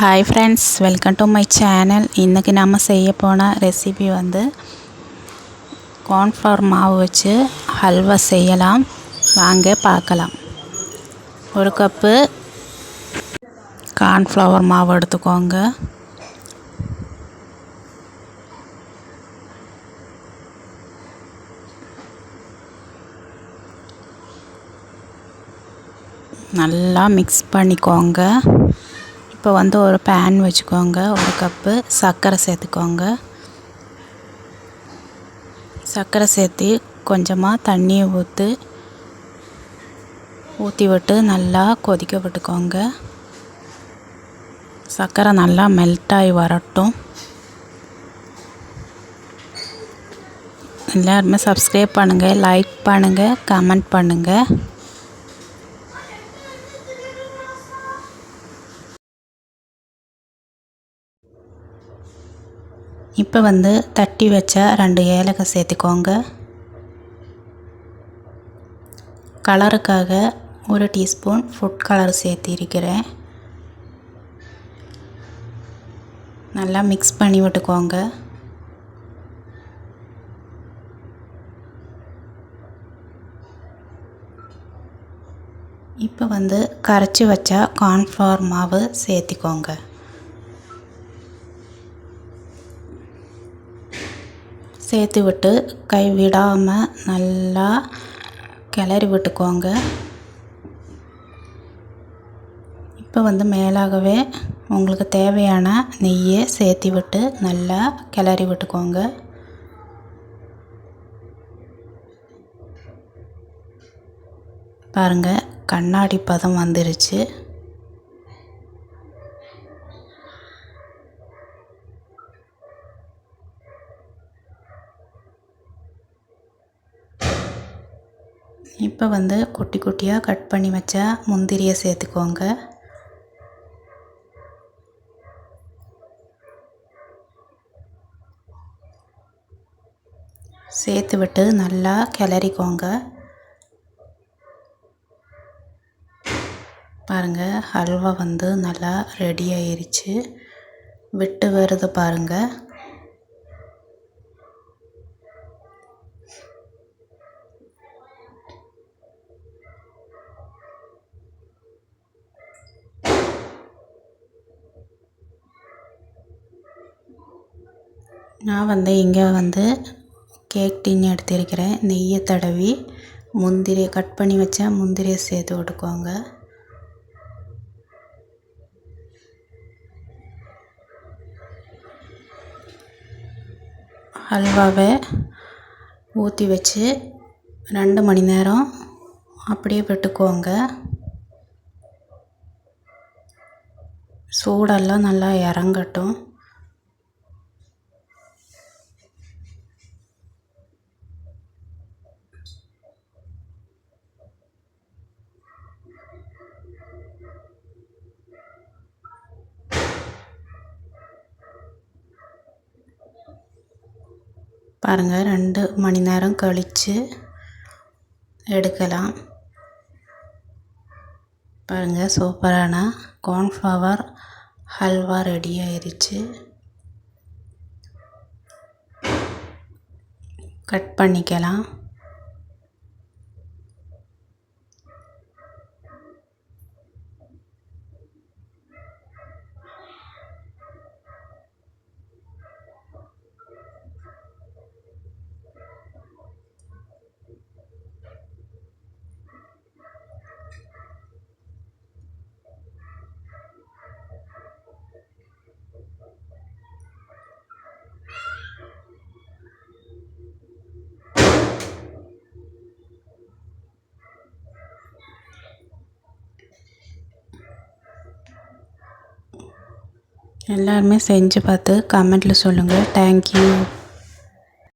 Hi friends, welcome to my channel. இன்றைக்கி நம்ம செய்ய போன ரெசிபி கார்ன்ஃப்ளவர் மாவு வச்சு ஹல்வா செய்யலாம். வாங்க பார்க்கலாம். ஒரு கப்பு கார்ன்ஃப்ளவர் மாவு எடுத்துக்கோங்க. நல்லா மிக்ஸ் பண்ணிக்கோங்க. இப்போ ஒரு பேன் வச்சுக்கோங்க. ஒரு கப்பு சர்க்கரை சேர்த்துக்கோங்க. சர்க்கரை சேர்த்து கொஞ்சமாக தண்ணியை ஊற்றி விட்டு நல்லா கொதிக்க விட்டுக்கோங்க. சர்க்கரை நல்லா மெல்ட் ஆகி வரட்டும். எல்லாருமே சப்ஸ்கிரைப் பண்ணுங்கள், லைக் பண்ணுங்கள், கமெண்ட் பண்ணுங்கள். இப்போ தட்டி வச்ச 2 ஏலக்காய் சேர்த்துக்கோங்க. கலருக்காக 1 டீஸ்பூன் ஃபுட் கலர் சேர்த்திருக்கிறேன். நல்லா மிக்ஸ் பண்ணி விட்டுக்கோங்க. இப்போ கரைச்சி வச்ச கார்ன்ஃப்ளவர் மாவு சேர்த்திக்கோங்க. சேர்த்து விட்டு கை விடாமல் நல்லா கிளறி விட்டுக்கோங்க. இப்போ மேலாகவே உங்களுக்கு தேவையான நெய்யை சேர்த்து விட்டு நல்லா கிளறி விட்டுக்கோங்க. பாருங்கள், கண்ணாடி பதம் வந்துருச்சு. இப்போ குட்டி குட்டியாக கட் பண்ணி வச்ச முந்திரியை சேர்த்துக்கோங்க. சேர்த்து விட்டு நல்லா கிளறிக்கோங்க. பாருங்கள், ஹல்வா நல்லா ரெடி ஆயிருச்சு. விட்டு வருது பாருங்கள். நான் இங்கே கேக் டின் எடுத்திருக்கிறேன். நெய்யை தடவி முந்திரியை கட் பண்ணி வச்ச முந்திரியை சேர்த்து விட்டுக்கோங்க. ஹல்வாவை ஊற்றி வச்சு 2 மணி நேரம் அப்படியே விட்டுக்கோங்க. சூடெல்லாம் நல்லா இறங்கட்டும். பாருங்கள், 2 மணி நேரம் கழித்து எடுக்கலாம். பாருங்கள், சூப்பரான கார்ன்ஃப்ளவர் ஹல்வா ரெடி ஆயிருச்சு. கட் பண்ணிக்கலாம். எல்லாருமே செஞ்சு பார்த்து கமெண்ட்டில் சொல்லுங்கள். தேங்க்யூ.